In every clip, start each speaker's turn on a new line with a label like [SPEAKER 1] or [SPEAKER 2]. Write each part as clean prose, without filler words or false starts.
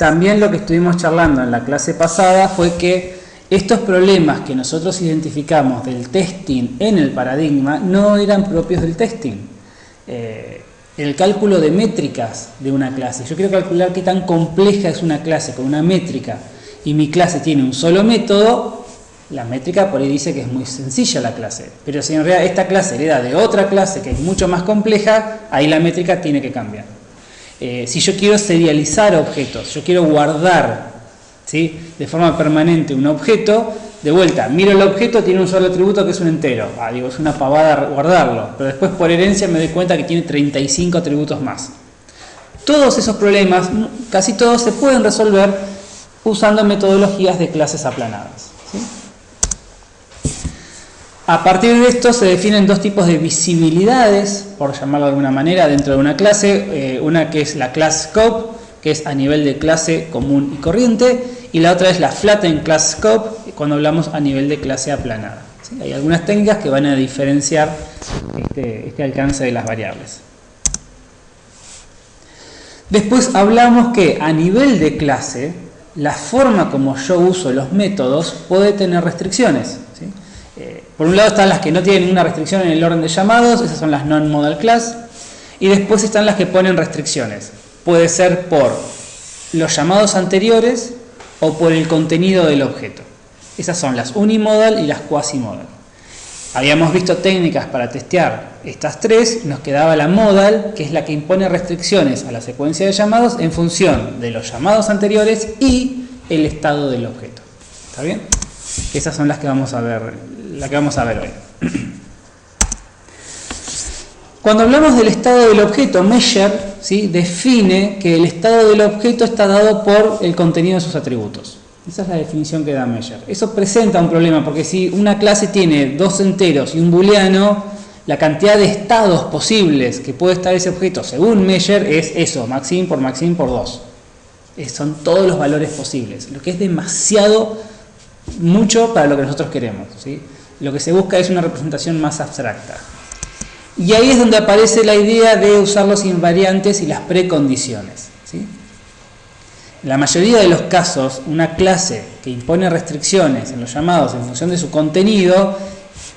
[SPEAKER 1] también lo que estuvimos charlando en la clase pasada fue que estos problemas que nosotros identificamos del testing en el paradigma no eran propios del testing. El cálculo de métricas de una clase. Yo quiero calcular qué tan compleja es una clase con una métrica y mi clase tiene un solo método. La métrica por ahí dice que es muy sencilla la clase, pero si en realidad esta clase hereda de otra clase que es mucho más compleja, ahí la métrica tiene que cambiar. Si yo quiero serializar objetos, yo quiero guardar, ¿sí?, de forma permanente un objeto, de vuelta, miro el objeto, tiene un solo atributo que es un entero. Digo, es una pavada guardarlo, pero después por herencia me doy cuenta que tiene 35 atributos más. Todos esos problemas, casi todos, se pueden resolver usando metodologías de clases aplanadas, ¿sí? A partir de esto se definen dos tipos de visibilidades, por llamarlo de alguna manera, dentro de una clase. Una que es la class scope, que es a nivel de clase común y corriente, y la otra es la flattened class scope, cuando hablamos a nivel de clase aplanada, ¿sí? Hay algunas técnicas que van a diferenciar este alcance de las variables. Después hablamos que a nivel de clase, la forma como yo uso los métodos puede tener restricciones, ¿sí? Por un lado están las que no tienen ninguna restricción en el orden de llamados, esas son las non-modal class, y después están las que ponen restricciones. Puede ser por los llamados anteriores o por el contenido del objeto. Esas son las unimodal y las quasi-modal. Habíamos visto técnicas para testear estas tres, nos quedaba la modal, que es la que impone restricciones a la secuencia de llamados en función de los llamados anteriores y el estado del objeto. ¿Está bien? Esas son las que vamos a ver hoy. Cuando hablamos del estado del objeto, measure, ¿sí?, define que el estado del objeto está dado por el contenido de sus atributos. Esa es la definición que da measure. Eso presenta un problema, porque si una clase tiene dos enteros y un booleano, la cantidad de estados posibles que puede estar ese objeto según measure es eso, maxim por 2. Son todos los valores posibles, lo que es demasiado mucho para lo que nosotros queremos, ¿sí? Lo que se busca es una representación más abstracta. Y ahí es donde aparece la idea de usar los invariantes y las precondiciones, ¿sí? En la mayoría de los casos, una clase que impone restricciones en los llamados en función de su contenido,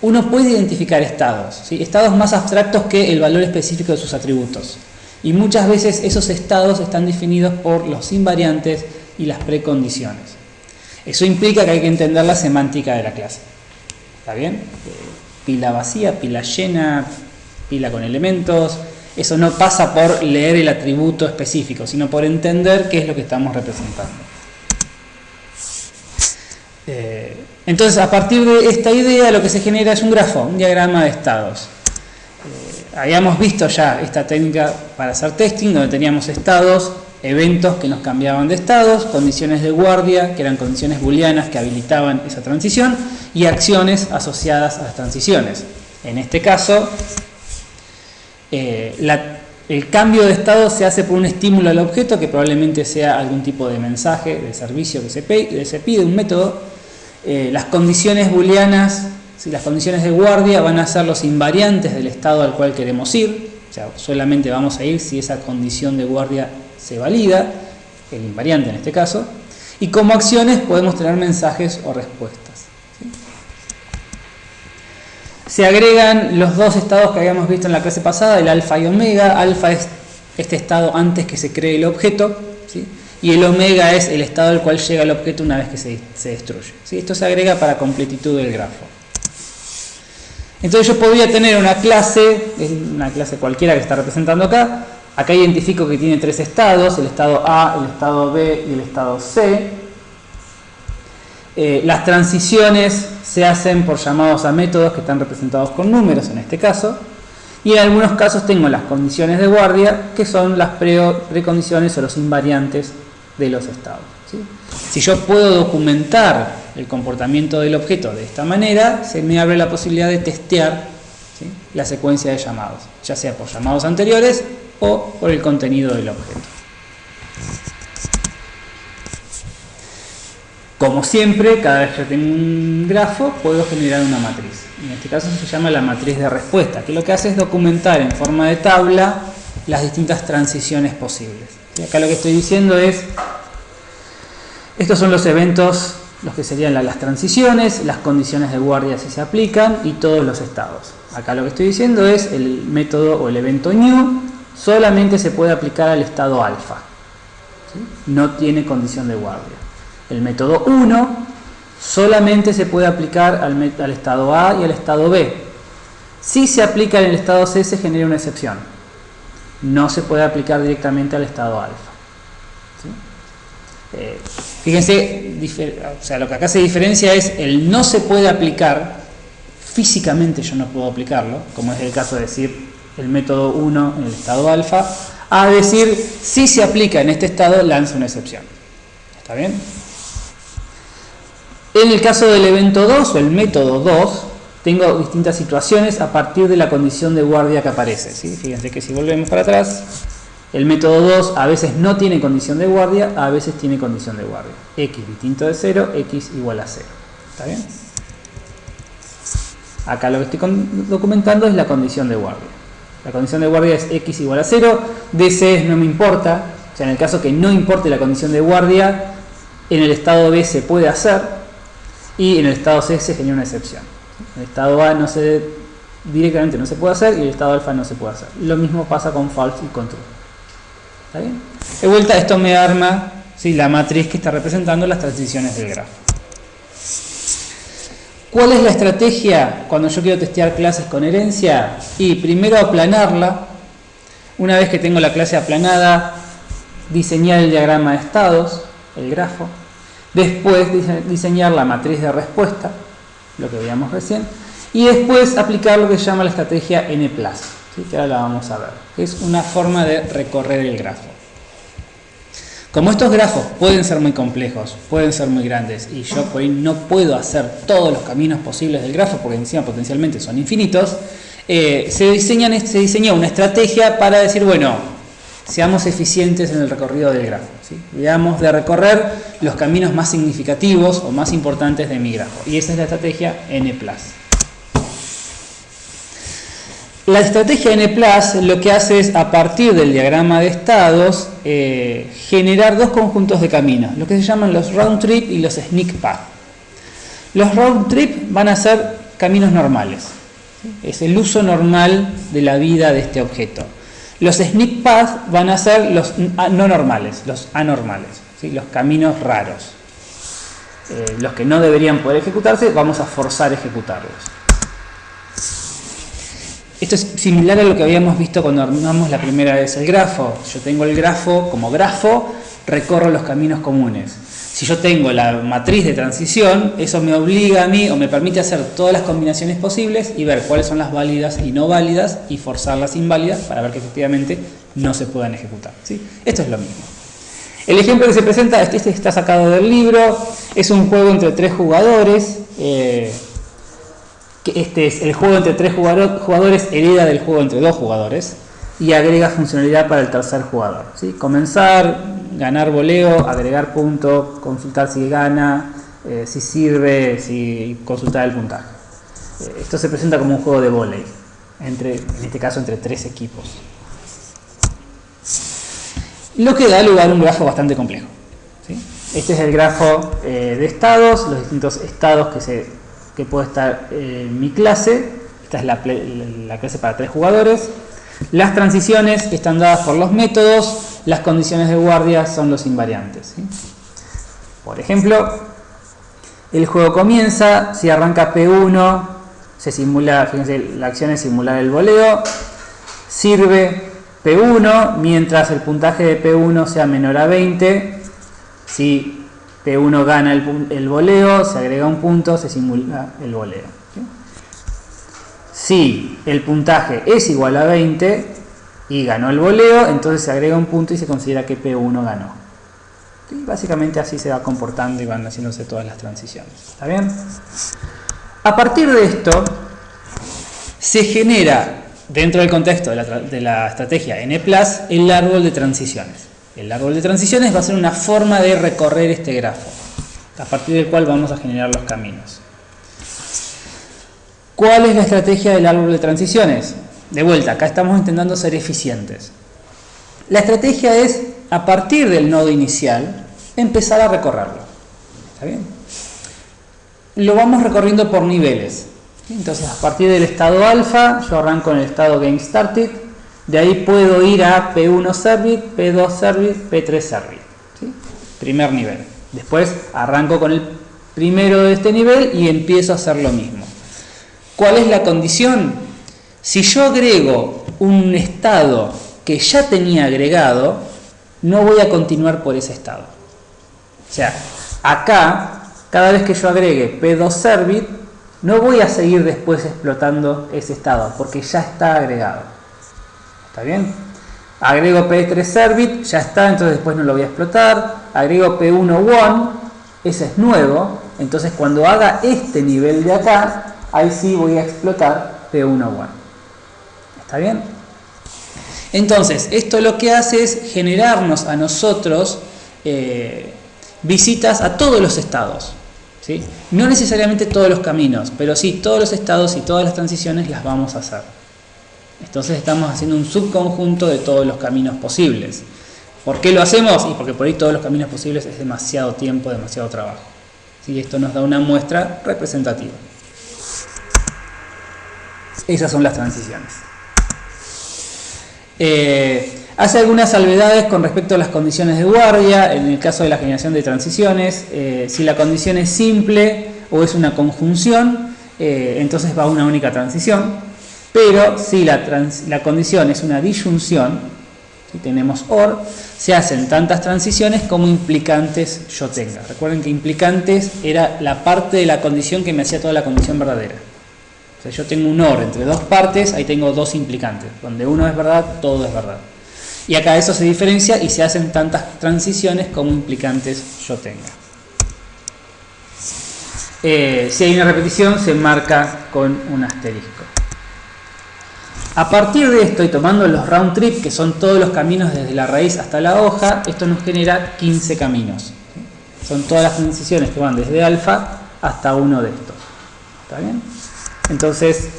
[SPEAKER 1] uno puede identificar estados, ¿sí?, estados más abstractos que el valor específico de sus atributos. Y muchas veces esos estados están definidos por los invariantes y las precondiciones. Eso implica que hay que entender la semántica de la clase. ¿Está bien? Pila vacía, pila llena, pila con elementos. Eso no pasa por leer el atributo específico, sino por entender qué es lo que estamos representando. Entonces, a partir de esta idea, lo que se genera es un grafo, un diagrama de estados. Habíamos visto ya esta técnica para hacer testing, donde teníamos estados, eventos que nos cambiaban de estados, condiciones de guardia, que eran condiciones booleanas que habilitaban esa transición, y acciones asociadas a las transiciones. En este caso, el cambio de estado se hace por un estímulo al objeto, que probablemente sea algún tipo de mensaje, de servicio que se pide, un método. Las condiciones booleanas, si las condiciones de guardia van a ser los invariantes del estado al cual queremos ir, o sea, solamente vamos a ir si esa condición de guardia se valida, el invariante en este caso, y como acciones podemos tener mensajes o respuestas, ¿sí? Se agregan los dos estados que habíamos visto en la clase pasada, el alfa y omega. Alfa es este estado antes que se cree el objeto, ¿sí?, y el omega es el estado al cual llega el objeto una vez que se destruye, ¿sí? Esto se agrega para completitud del grafo. Entonces yo podría tener una clase cualquiera que está representando acá. Acá identifico que tiene tres estados, el estado A, el estado B y el estado C. Las transiciones se hacen por llamados a métodos que están representados con números en este caso. Y en algunos casos tengo las condiciones de guardia, que son las precondiciones o los invariantes de los estados, ¿sí? Si yo puedo documentar el comportamiento del objeto de esta manera, se me abre la posibilidad de testear, ¿sí?, la secuencia de llamados, ya sea por llamados anteriores o por el contenido del objeto. Como siempre, cada vez que tengo un grafo, puedo generar una matriz. En este caso se llama la matriz de respuesta, que lo que hace es documentar en forma de tabla las distintas transiciones posibles. Y acá lo que estoy diciendo es, Estos son los eventos, los que serían las transiciones, las condiciones de guardia si se aplican y todos los estados. Acá lo que estoy diciendo es el método o el evento new solamente se puede aplicar al estado alfa, ¿sí? No tiene condición de guardia. El método 1 solamente se puede aplicar al estado A y al estado B. Si se aplica en el estado C se genera una excepción. No se puede aplicar directamente al estado alfa, ¿sí? Fíjense, o sea, lo que acá se diferencia es el no se puede aplicar, físicamente yo no puedo aplicarlo, como es el caso de decir el método 1 en el estado alfa, a decir si se aplica en este estado lanza una excepción. ¿Está bien? En el caso del evento 2 o el método 2, tengo distintas situaciones a partir de la condición de guardia que aparece, ¿sí? Fíjense que si volvemos para atrás, el método 2 a veces no tiene condición de guardia, a veces tiene condición de guardia. X distinto de 0, X igual a 0. ¿Está bien? Acá lo que estoy documentando es la condición de guardia. La condición de guardia es X igual a 0, DC no me importa, o sea, en el caso que no importe la condición de guardia, en el estado B se puede hacer y en el estado C se genera una excepción. En el estado A directamente no se puede hacer y en el estado alfa no se puede hacer. Lo mismo pasa con false y con true. ¿Está bien? De vuelta, esto me arma, ¿sí?, la matriz que está representando las transiciones del grafo. ¿Cuál es la estrategia cuando yo quiero testear clases con herencia? Y primero aplanarla. Una vez que tengo la clase aplanada, diseñar el diagrama de estados, el grafo. Después diseñar la matriz de respuesta, lo que veíamos recién. Y después aplicar lo que se llama la estrategia N+, ¿sí?, que ahora la vamos a ver. Es una forma de recorrer el grafo. Como estos grafos pueden ser muy complejos, pueden ser muy grandes, y yo por ahí no puedo hacer todos los caminos posibles del grafo, porque encima potencialmente son infinitos, se diseña una estrategia para decir, bueno, seamos eficientes en el recorrido del grafo, ¿sí? Veamos de recorrer los caminos más significativos o más importantes de mi grafo. Y esa es la estrategia N+. La estrategia N+ lo que hace es, a partir del diagrama de estados, generar dos conjuntos de caminos, lo que se llaman los round trip y los sneak path. Los round trip van a ser caminos normales, ¿sí? Es el uso normal de la vida de este objeto. Los sneak path van a ser los no normales, los anormales, ¿sí?, los caminos raros. Los que no deberían poder ejecutarse, vamos a forzar ejecutarlos. Esto es similar a lo que habíamos visto cuando armamos la primera vez el grafo. Yo tengo el grafo como grafo, recorro los caminos comunes. Si yo tengo la matriz de transición, eso me obliga a mí o me permite hacer todas las combinaciones posibles y ver cuáles son las válidas y no válidas y forzar las inválidas para ver que efectivamente no se puedan ejecutar, ¿sí? Esto es lo mismo. El ejemplo que se presenta, este está sacado del libro, es un juego entre 3 jugadores. Este es el juego entre 3 jugadores, hereda del juego entre 2 jugadores y agrega funcionalidad para el tercer jugador, ¿sí? Comenzar, ganar voleo, agregar punto, consultar si gana, si sirve, si consultar el puntaje. Esto se presenta como un juego de vóley, en este caso entre 3 equipos. Lo que da lugar a un grafo bastante complejo, ¿sí? Este es el grafo de estados, los distintos estados que puede estar en mi clase. Esta es la clase para 3 jugadores. Las transiciones están dadas por los métodos, las condiciones de guardia son los invariantes, ¿sí? Por ejemplo, el juego comienza, si arranca P1, se simula, fíjense, la acción es simular el voleo, sirve P1 mientras el puntaje de P1 sea menor a 20, si P1 gana el voleo, se agrega un punto, se simula el voleo, ¿sí? Si el puntaje es igual a 20 y ganó el voleo, entonces se agrega un punto y se considera que P1 ganó. ¿Sí? Básicamente así se va comportando y van haciéndose todas las transiciones. ¿Está bien? A partir de esto, se genera, dentro del contexto de la estrategia N+, el árbol de transiciones. El árbol de transiciones va a ser una forma de recorrer este grafo, a partir del cual vamos a generar los caminos. ¿Cuál es la estrategia del árbol de transiciones? De vuelta, acá estamos intentando ser eficientes. La estrategia es, a partir del nodo inicial, empezar a recorrerlo. ¿Está bien? Lo vamos recorriendo por niveles. Entonces, a partir del estado alfa, yo arranco en el estado Game Started. De ahí puedo ir a P1 Service, P2 Service, P3 Service. ¿Sí? Primer nivel. Después arranco con el primero de este nivel y empiezo a hacer lo mismo. ¿Cuál es la condición? Si yo agrego un estado que ya tenía agregado, no voy a continuar por ese estado. O sea, acá, cada vez que yo agregue P2 Service, no voy a seguir después explotando ese estado, porque ya está agregado. ¿Está bien? Agrego P3 Service, ya está, entonces después no lo voy a explotar. Agrego P1 One, ese es nuevo. Entonces cuando haga este nivel de acá, ahí sí voy a explotar P1 One. ¿Está bien? Entonces, esto lo que hace es generarnos a nosotros visitas a todos los estados. ¿Sí? No necesariamente todos los caminos, pero sí todos los estados y todas las transiciones las vamos a hacer. Entonces estamos haciendo un subconjunto de todos los caminos posibles. ¿Por qué lo hacemos? Y porque por ahí todos los caminos posibles es demasiado tiempo, demasiado trabajo. ¿Sí? Esto nos da una muestra representativa. Esas son las transiciones. Hace algunas salvedades con respecto a las condiciones de guardia. En el caso de la generación de transiciones, si la condición es simple o es una conjunción, entonces va a una única transición. Pero si la condición es una disyunción, si tenemos OR, se hacen tantas transiciones como implicantes yo tenga. Recuerden que implicantes era la parte de la condición que me hacía toda la condición verdadera. O sea, yo tengo un OR entre dos partes, ahí tengo dos implicantes. Donde uno es verdad, todo es verdad. Y acá eso se diferencia y se hacen tantas transiciones como implicantes yo tenga. Si hay una repetición, se marca con un asterisco. A partir de esto, y tomando los round trip, que son todos los caminos desde la raíz hasta la hoja, esto nos genera 15 caminos. Son todas las transiciones que van desde alfa hasta uno de estos. ¿Está bien? Entonces,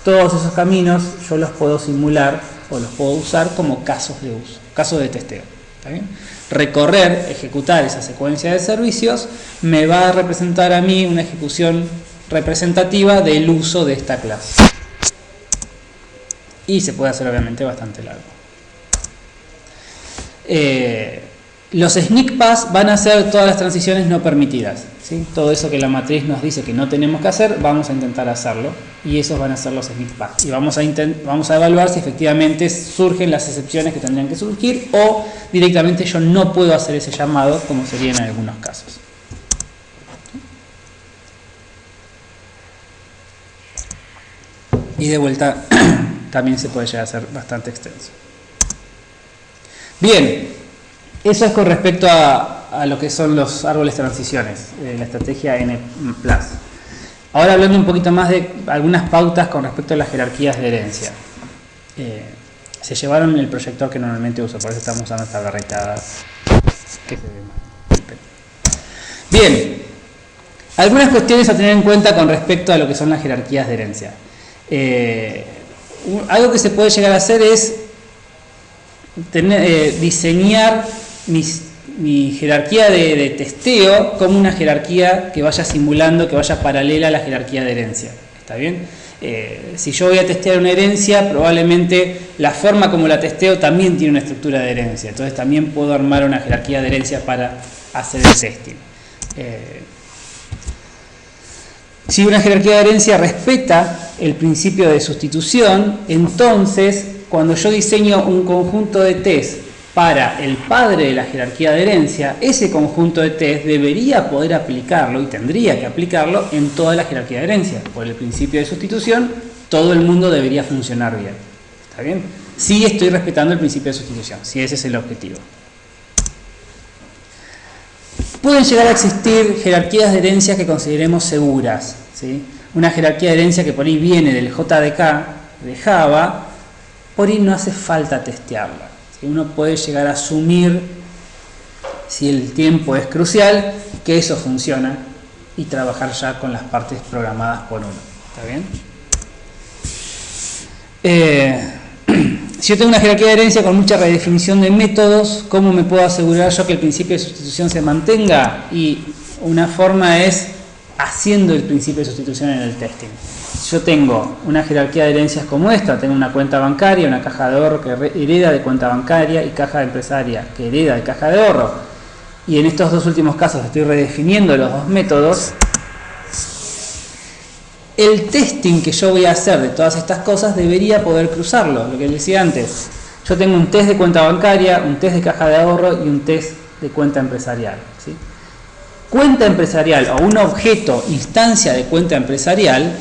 [SPEAKER 1] todos esos caminos yo los puedo simular o los puedo usar como casos de uso, casos de testeo. ¿Está bien? Recorrer, ejecutar esa secuencia de servicios me va a representar a mí una ejecución representativa del uso de esta clase. Y se puede hacer obviamente bastante largo. Los sneak pass van a hacer todas las transiciones no permitidas. ¿Sí? Todo eso que la matriz nos dice que no tenemos que hacer, vamos a intentar hacerlo. Y esos van a ser los sneak pass. Y vamos a evaluar si efectivamente surgen las excepciones que tendrían que surgir o directamente yo no puedo hacer ese llamado, como sería en algunos casos. Y de vuelta también se puede llegar a ser bastante extenso. Bien, eso es con respecto a lo que son los árboles transiciones, la estrategia N+. Ahora hablando un poquito más de algunas pautas con respecto a las jerarquías de herencia. Se llevaron el proyector que normalmente uso, por eso estamos usando esta barrita que se ve mal. Bien, algunas cuestiones a tener en cuenta con respecto a lo que son las jerarquías de herencia. Algo que se puede llegar a hacer es diseñar mi jerarquía de testeo como una jerarquía que vaya simulando, que vaya paralela a la jerarquía de herencia. ¿Está bien? Si yo voy a testear una herencia, probablemente la forma como la testeo también tiene una estructura de herencia. Entonces también puedo armar una jerarquía de herencia para hacer el testing. Si una jerarquía de herencia respeta el principio de sustitución, entonces cuando yo diseño un conjunto de test para el padre de la jerarquía de herencia, ese conjunto de test debería poder aplicarlo y tendría que aplicarlo en toda la jerarquía de herencia. Por el principio de sustitución, todo el mundo debería funcionar bien. ¿Está bien? Si estoy respetando el principio de sustitución, si ese es el objetivo. Pueden llegar a existir jerarquías de herencia que consideremos seguras. ¿Sí? Una jerarquía de herencia que por ahí viene del JDK de Java, por ahí no hace falta testearla. ¿Sí? Uno puede llegar a asumir, si el tiempo es crucial, que eso funciona y trabajar ya con las partes programadas por uno. ¿Está bien? Si yo tengo una jerarquía de herencia con mucha redefinición de métodos, ¿cómo me puedo asegurar yo que el principio de sustitución se mantenga? Y Una forma es haciendo el principio de sustitución en el testing. Yo tengo una jerarquía de herencias como esta, tengo una cuenta bancaria, una caja de ahorro que hereda de cuenta bancaria y caja empresaria que hereda de caja de ahorro. Y en estos dos últimos casos estoy redefiniendo los dos métodos. El testing que yo voy a hacer de todas estas cosas debería poder cruzarlo, lo que les decía antes. Yo tengo un test de cuenta bancaria, un test de caja de ahorro y un test de cuenta empresarial, ¿sí? Cuenta empresarial o un objeto, instancia de cuenta empresarial,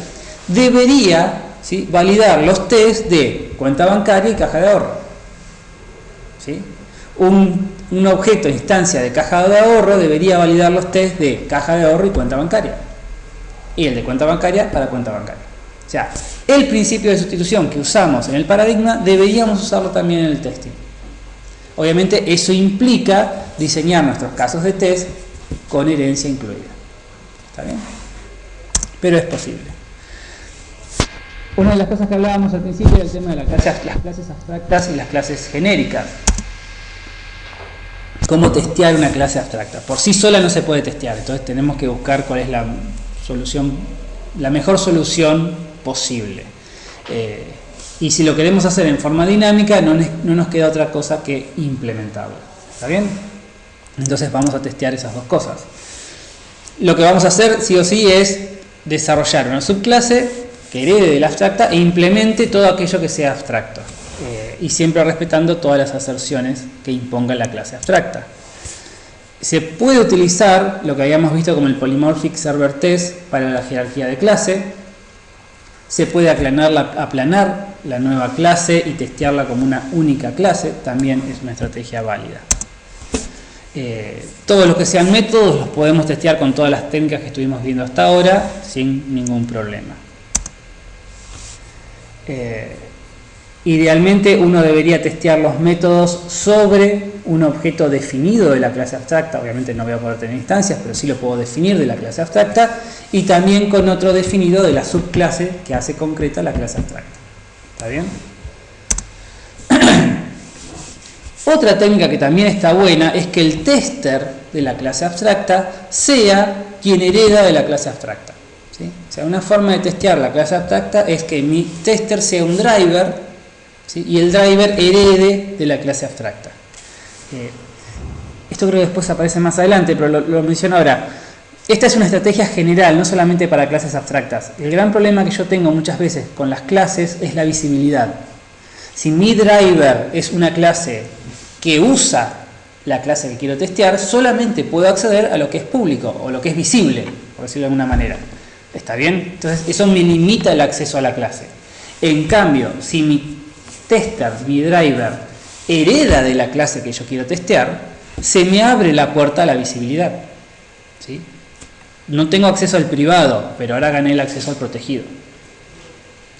[SPEAKER 1] debería, ¿sí?, validar los tests de cuenta bancaria y caja de ahorro, ¿sí? Un objeto, instancia de caja de ahorro debería validar los tests de caja de ahorro y cuenta bancaria. Y el de cuenta bancaria para cuenta bancaria. O sea, el principio de sustitución que usamos en el paradigma deberíamos usarlo también en el testing. Obviamente eso implica diseñar nuestros casos de test con herencia incluida. ¿Está bien? Pero es posible. Una de las cosas que hablábamos al principio era el tema de las clases abstractas y las clases genéricas. ¿Cómo testear una clase abstracta? Por sí sola no se puede testear, entonces tenemos que buscar cuál es la solución, la mejor solución posible. Y si lo queremos hacer en forma dinámica, no nos queda otra cosa que implementarlo. ¿Está bien? Entonces vamos a testear esas dos cosas. Lo que vamos a hacer, sí o sí, es desarrollar una subclase que herede de la abstracta e implemente todo aquello que sea abstracto. Y siempre respetando todas las aserciones que imponga la clase abstracta. Se puede utilizar lo que habíamos visto como el Polymorphic Server Test para la jerarquía de clase. Se puede aplanar la nueva clase y testearla como una única clase. También es una estrategia válida. Todos los que sean métodos los podemos testear con todas las técnicas que estuvimos viendo hasta ahora sin ningún problema. Idealmente uno debería testear los métodos sobre un objeto definido de la clase abstracta. Obviamente no voy a poder tener instancias, pero sí lo puedo definir de la clase abstracta, y también con otro definido de la subclase que hace concreta la clase abstracta. ¿Está bien? Otra técnica que también está buena es que el tester de la clase abstracta sea quien hereda de la clase abstracta, ¿sí? O sea, una forma de testear la clase abstracta es que mi tester sea un driver, ¿sí?, y el driver herede de la clase abstracta. Esto creo que después aparece más adelante, pero lo menciono ahora. Esta es una estrategia general, no solamente para clases abstractas. El gran problema que yo tengo muchas veces con las clases es la visibilidad. Si mi driver es una clase que usa la clase que quiero testear, solamente puedo acceder a lo que es público o lo que es visible, por decirlo de alguna manera. ¿Está bien? Entonces eso me limita el acceso a la clase. En cambio, si mi tester, mi driver, hereda de la clase que yo quiero testear, se me abre la puerta a la visibilidad, ¿sí? No tengo acceso al privado, pero ahora gané el acceso al protegido.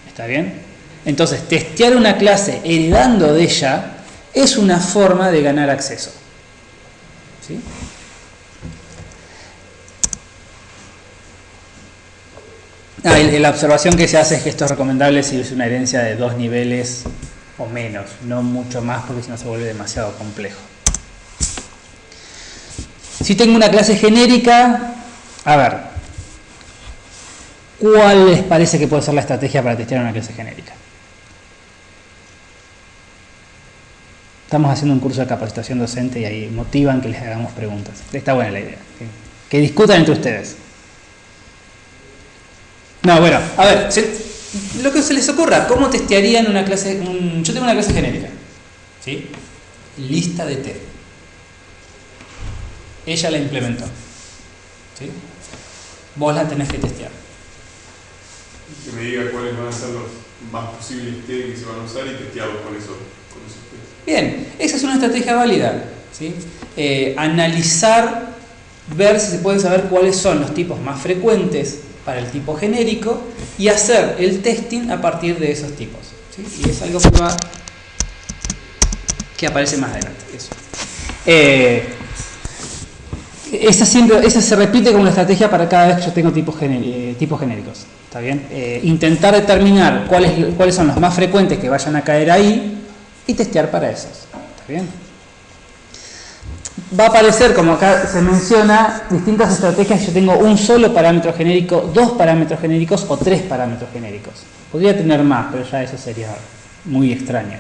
[SPEAKER 1] ¿Está bien? Entonces, testear una clase heredando de ella es una forma de ganar acceso, ¿sí? La observación que se hace es que esto es recomendable si es una herencia de 2 niveles o menos, no mucho más, porque si no se vuelve demasiado complejo. Si tengo una clase genérica, a ver, ¿cuál les parece que puede ser la estrategia para testear una clase genérica? Estamos haciendo un curso de capacitación docente y ahí motivan que les hagamos preguntas. Está buena la idea. Que discutan entre ustedes. No, bueno, a ver, lo que se les ocurra, ¿cómo testearían una clase? Yo tengo una clase genérica, ¿sí? Lista de test. Ella la implementó, ¿sí? Vos la tenés que testear.
[SPEAKER 2] Que me diga cuáles van a ser los más posibles test que se van a usar y testearlos con esos test.
[SPEAKER 1] Bien, esa es una estrategia válida, ¿sí? Analizar, ver si se pueden saber cuáles son los tipos más frecuentes para el tipo genérico y hacer el testing a partir de esos tipos, ¿sí? Y es algo que aparece más adelante. Eso. Esa se repite como una estrategia para cada vez que yo tengo tipos genéricos. ¿Está bien? Intentar determinar cuáles son los más frecuentes que vayan a caer ahí y testear para esos. ¿Está bien? va a aparecer, como acá se menciona, distintas estrategias. Yo tengo un solo parámetro genérico, 2 parámetros genéricos o 3 parámetros genéricos. Podría tener más, pero ya eso sería muy extraño.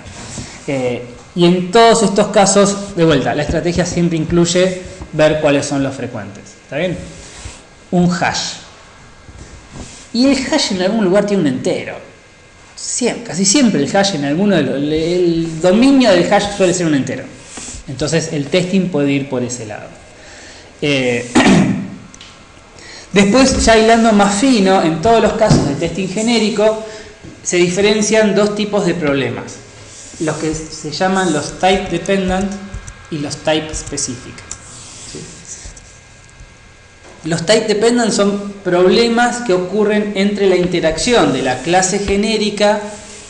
[SPEAKER 1] Y en todos estos casos, de vuelta, la estrategia siempre incluye ver cuáles son los frecuentes. ¿Está bien? Un hash. Y el hash en algún lugar tiene un entero. Casi siempre el hash en alguno de el dominio del hash suele ser un entero. Entonces el testing puede ir por ese lado. Después, ya hilando más fino, en todos los casos de testing genérico se diferencian dos tipos de problemas. Los que se llaman los type dependent y los type specific. ¿Sí? Los type dependent son problemas que ocurren entre la interacción de la clase genérica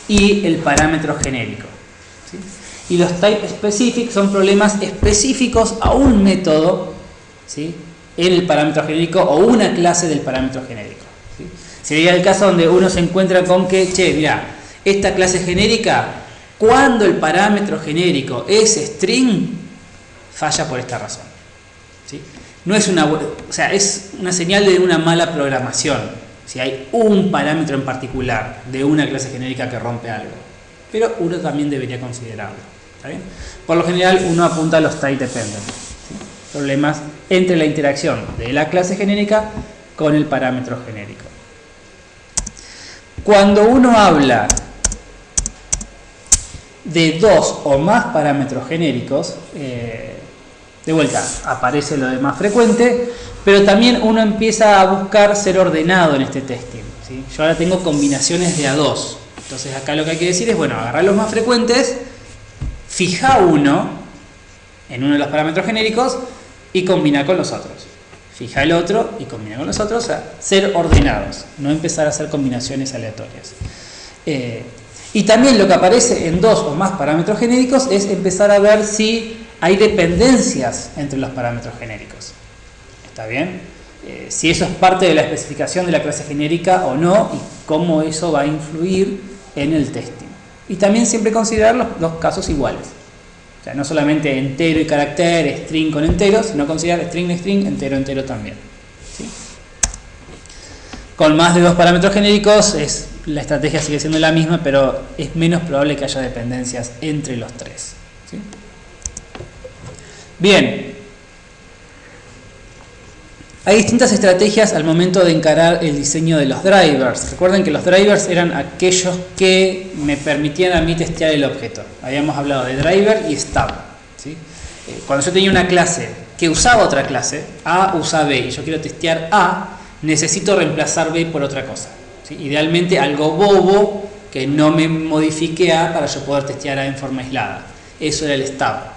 [SPEAKER 1] y el parámetro genérico. ¿Sí? Y los type specific son problemas específicos a un método, ¿sí?, en el parámetro genérico o una clase del parámetro genérico. ¿Sí? Sería el caso donde uno se encuentra con que, che, mira, esta clase genérica, cuando el parámetro genérico es string, falla por esta razón. ¿Sí? No es es una señal de una mala programación si hay un parámetro en particular de una clase genérica que rompe algo. Pero uno también debería considerarlo. ¿Está bien? Por lo general uno apunta a los type dependent. ¿Sí? Problemas entre la interacción de la clase genérica con el parámetro genérico. Cuando uno habla de 2 o más parámetros genéricos, de vuelta aparece lo de más frecuente, pero también uno empieza a buscar ser ordenado en este testing. ¿Sí? Yo ahora tengo combinaciones de A2. Entonces acá lo que hay que decir es, bueno, agarrar los más frecuentes, fija uno en uno de los parámetros genéricos y combina con los otros. Fija el otro y combina con los otros. O sea, ser ordenados, no empezar a hacer combinaciones aleatorias. Y también lo que aparece en 2 o más parámetros genéricos es empezar a ver si hay dependencias entre los parámetros genéricos. ¿Está bien? Si eso es parte de la especificación de la clase genérica o no, y cómo eso va a influir en el testing. Y también siempre considerar los casos iguales. O sea, no solamente entero y carácter, string con entero, sino considerar string, string, entero, entero también. ¿Sí? Con más de 2 parámetros genéricos, la estrategia sigue siendo la misma, pero es menos probable que haya dependencias entre los 3. ¿Sí? Bien. Hay distintas estrategias al momento de encarar el diseño de los drivers. Recuerden que los drivers eran aquellos que me permitían a mí testear el objeto. Habíamos hablado de driver y stub. ¿Sí? Cuando yo tenía una clase que usaba otra clase, A usa B, y yo quiero testear A, necesito reemplazar B por otra cosa. ¿Sí? Idealmente algo bobo que no me modifique A para yo poder testear A en forma aislada. Eso era el stub.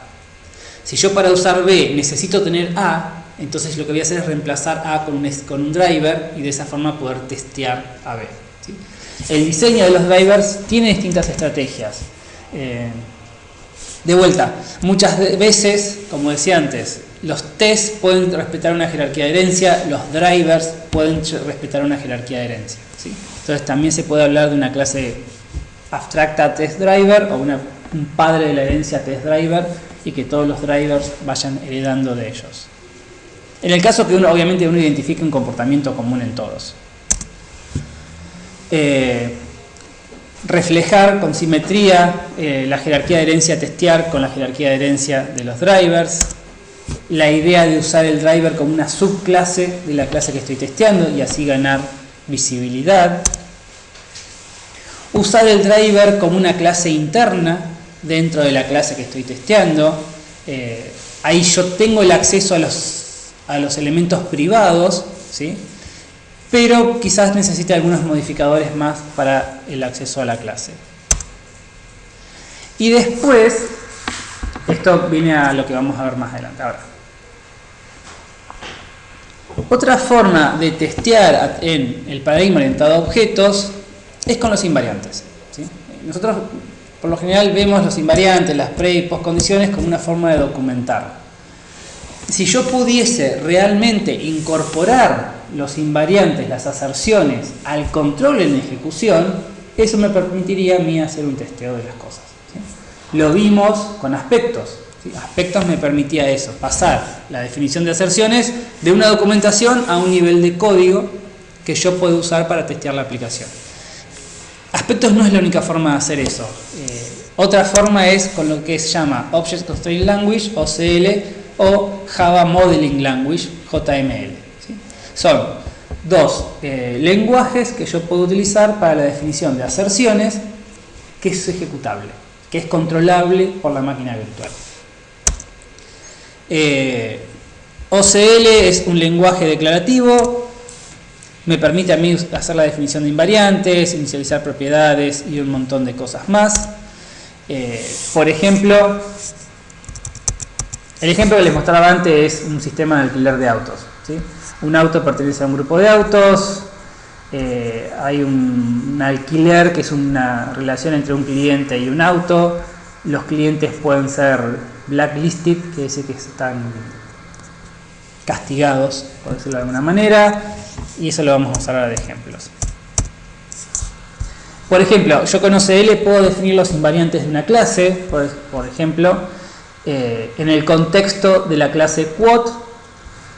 [SPEAKER 1] Si yo para usar B necesito tener A, entonces lo que voy a hacer es reemplazar A con un driver y de esa forma poder testear a B. ¿Sí? El diseño de los drivers tiene distintas estrategias. De vuelta, muchas veces, como decía antes, los tests pueden respetar una jerarquía de herencia, los drivers pueden respetar una jerarquía de herencia. ¿Sí? Entonces también se puede hablar de una clase abstracta test driver o un padre de la herencia test driver y que todos los drivers vayan heredando de ellos. En el caso que obviamente uno identifique un comportamiento común en todos. Reflejar con simetría la jerarquía de herencia, testear con la jerarquía de herencia de los drivers. La idea de usar el driver como una subclase de la clase que estoy testeando y así ganar visibilidad. Usar el driver como una clase interna dentro de la clase que estoy testeando. Ahí yo tengo el acceso a los elementos privados, ¿sí? Pero quizás necesite algunos modificadores más para el acceso a la clase. Y después, esto viene a lo que vamos a ver más adelante. Ahora, otra forma de testear en el paradigma orientado a objetos es con los invariantes. ¿Sí? Nosotros, por lo general, vemos los invariantes, las pre- y postcondiciones como una forma de documentar. Si yo pudiese realmente incorporar los invariantes, las aserciones, al control en ejecución, eso me permitiría a mí hacer un testeo de las cosas. ¿Sí? Lo vimos con aspectos. ¿sí? Aspectos me permitía eso, pasar la definición de aserciones de una documentación a un nivel de código que yo puedo usar para testear la aplicación. Aspectos no es la única forma de hacer eso. Otra forma es con lo que se llama Object Constraint Language, OCL, o Java Modeling Language, JML. ¿Sí? Son dos lenguajes que yo puedo utilizar para la definición de aserciones, que es ejecutable, que es controlable por la máquina virtual. OCL es un lenguaje declarativo, me permite a mí hacer la definición de invariantes, inicializar propiedades y un montón de cosas más. Por ejemplo, el ejemplo que les mostraba antes es un sistema de alquiler de autos, ¿sí? Un auto pertenece a un grupo de autos, hay un alquiler que es una relación entre un cliente y un auto. Los clientes pueden ser blacklisted, que dice que están castigados, por decirlo de alguna manera, y eso lo vamos a usar ahora de ejemplos. Por ejemplo, yo con OCL puedo definir los invariantes de una clase, por ejemplo, en el contexto de la clase quote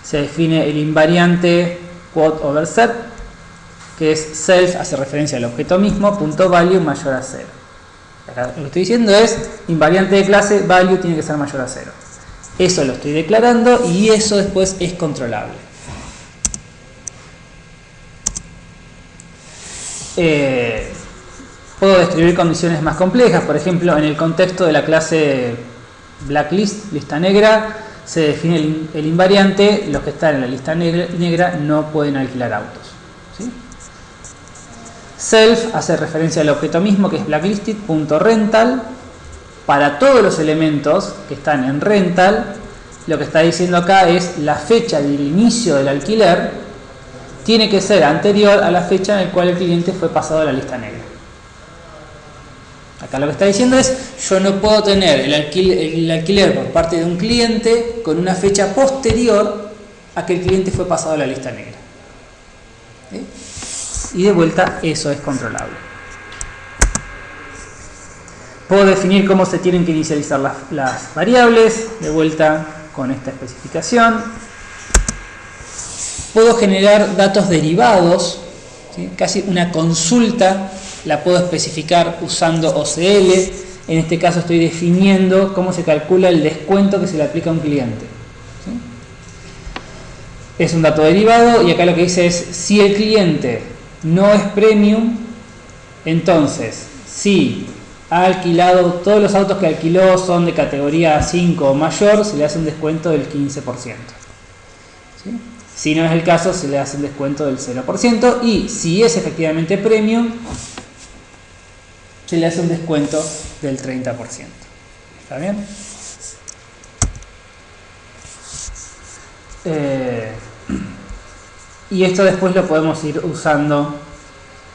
[SPEAKER 1] se define el invariante quote over set, que es self, hace referencia al objeto mismo, punto value mayor a 0. Acá lo que estoy diciendo es, invariante de clase value tiene que ser mayor a 0. Eso lo estoy declarando y eso después es controlable. Puedo describir condiciones más complejas, por ejemplo, en el contexto de la clase blacklist, lista negra, se define el invariante, los que están en la lista negra no pueden alquilar autos. ¿Sí? Self hace referencia al objeto mismo, que es blacklisted.rental. Para todos los elementos que están en rental, lo que está diciendo acá es la fecha del inicio del alquiler tiene que ser anterior a la fecha en la cual el cliente fue pasado a la lista negra. Acá lo que está diciendo es, yo no puedo tener el alquiler por parte de un cliente con una fecha posterior a que el cliente fue pasado a la lista negra. ¿Sí? Y de vuelta, eso es controlable. Puedo definir cómo se tienen que inicializar las variables, de vuelta con esta especificación. Puedo generar datos derivados, ¿sí? Casi una consulta la puedo especificar usando OCL. En este caso estoy definiendo cómo se calcula el descuento que se le aplica a un cliente. ¿Sí? Es un dato derivado y acá lo que dice es, si el cliente no es premium, entonces si ha alquilado, todos los autos que alquiló son de categoría 5 o mayor, se le hace un descuento del 15%. ¿Sí? Si no es el caso, se le hace un descuento del 0%, y si es efectivamente premium, se le hace un descuento del 30%. ¿Está bien? Y esto después lo podemos ir usando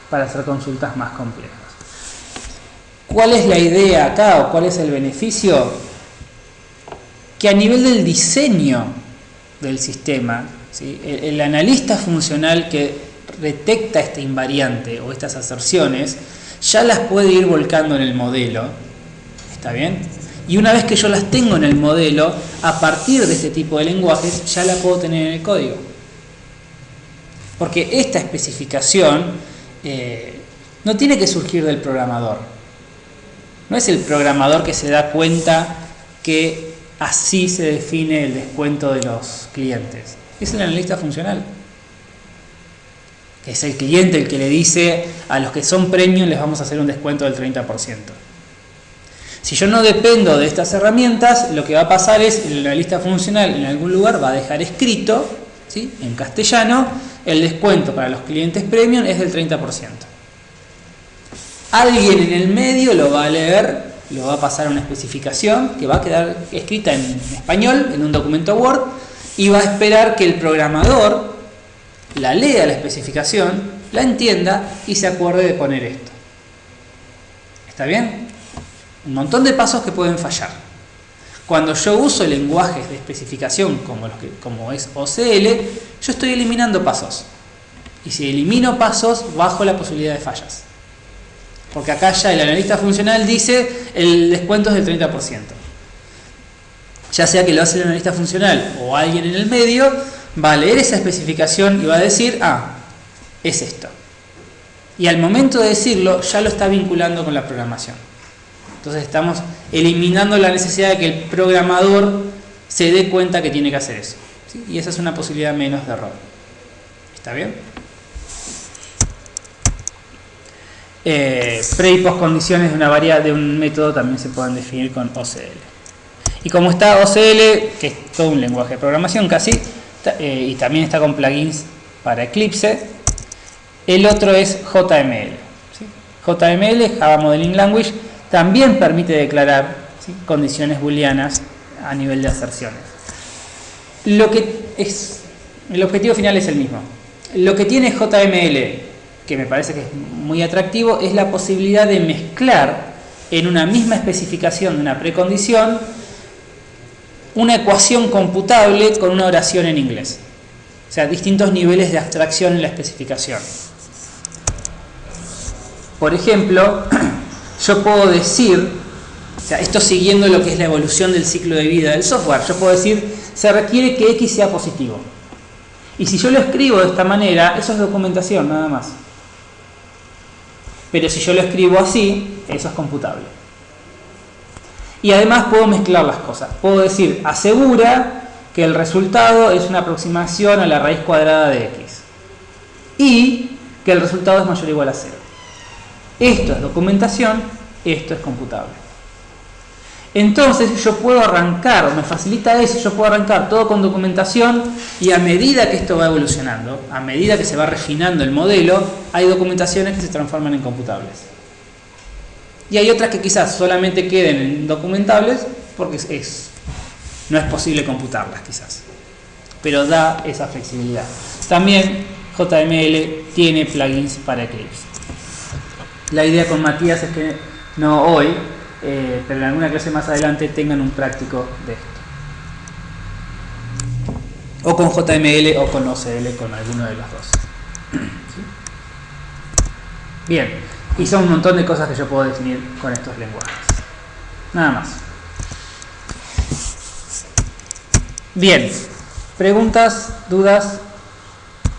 [SPEAKER 1] para hacer consultas más complejas. ¿Cuál es la idea acá o cuál es el beneficio? Que a nivel del diseño del sistema, ¿sí? El analista funcional que detecta este invariante o estas aserciones ya las puede ir volcando en el modelo. ¿Está bien? Y una vez que yo las tengo en el modelo, a partir de este tipo de lenguajes ya la puedo tener en el código. Porque esta especificación no tiene que surgir del programador. No es el programador que se da cuenta que así se define el descuento de los clientes. Es el analista funcional. Que es el cliente el que le dice a los que son premium les vamos a hacer un descuento del 30%. Si yo no dependo de estas herramientas, lo que va a pasar es el analista funcional en algún lugar va a dejar escrito, ¿sí? En castellano, el descuento para los clientes premium es del 30%. Alguien en el medio lo va a leer, lo va a pasar a una especificación que va a quedar escrita en español, en un documento Word, y va a esperar que el programador la lea la especificación, la entienda y se acuerde de poner esto. ¿Está bien? Un montón de pasos que pueden fallar. Cuando yo uso lenguajes de especificación como es OCL, yo estoy eliminando pasos. Y si elimino pasos, bajo la posibilidad de fallas. Porque acá ya el analista funcional dice el descuento es del 30%. ya sea que lo hace el analista funcional o alguien en el medio, va a leer esa especificación y va a decir, ah, es esto. Y al momento de decirlo, ya lo está vinculando con la programación. Entonces estamos eliminando la necesidad de que el programador se dé cuenta que tiene que hacer eso, ¿sí? Y esa es una posibilidad menos de error. ¿Está bien? Pre y post condiciones de un método también se pueden definir con OCL. Y como está OCL, que es todo un lenguaje de programación casi, y también está con plugins para Eclipse, el otro es JML. ¿Sí? JML, Java Modeling Language, también permite declarar, ¿sí?, condiciones booleanas a nivel de aserciones. El objetivo final es el mismo. Lo que tiene JML, que me parece que es muy atractivo, es la posibilidad de mezclar en una misma especificación de una precondición una ecuación computable con una oración en inglés. O sea, distintos niveles de abstracción en la especificación. Por ejemplo, yo puedo decir, o sea, esto siguiendo lo que es la evolución del ciclo de vida del software, yo puedo decir, se requiere que X sea positivo. Y si yo lo escribo de esta manera, eso es documentación, nada más. Pero si yo lo escribo así, eso es computable. Y además puedo mezclar las cosas. Puedo decir, asegura que el resultado es una aproximación a la raíz cuadrada de X. Y que el resultado es mayor o igual a 0. Esto es documentación, esto es computable. Entonces yo puedo arrancar, o me facilita eso, yo puedo arrancar todo con documentación y a medida que esto va evolucionando, a medida que se va refinando el modelo, hay documentaciones que se transforman en computables. Y hay otras que quizás solamente queden en documentables porque no es posible computarlas quizás. Pero da esa flexibilidad. También JML tiene plugins para Eclipse. La idea con Matías es que no hoy, pero en alguna clase más adelante tengan un práctico de esto. O con JML o con OCL, con alguno de los dos. ¿Sí? Bien. Y son un montón de cosas que yo puedo definir con estos lenguajes. Nada más. Bien. ¿Preguntas? ¿Dudas?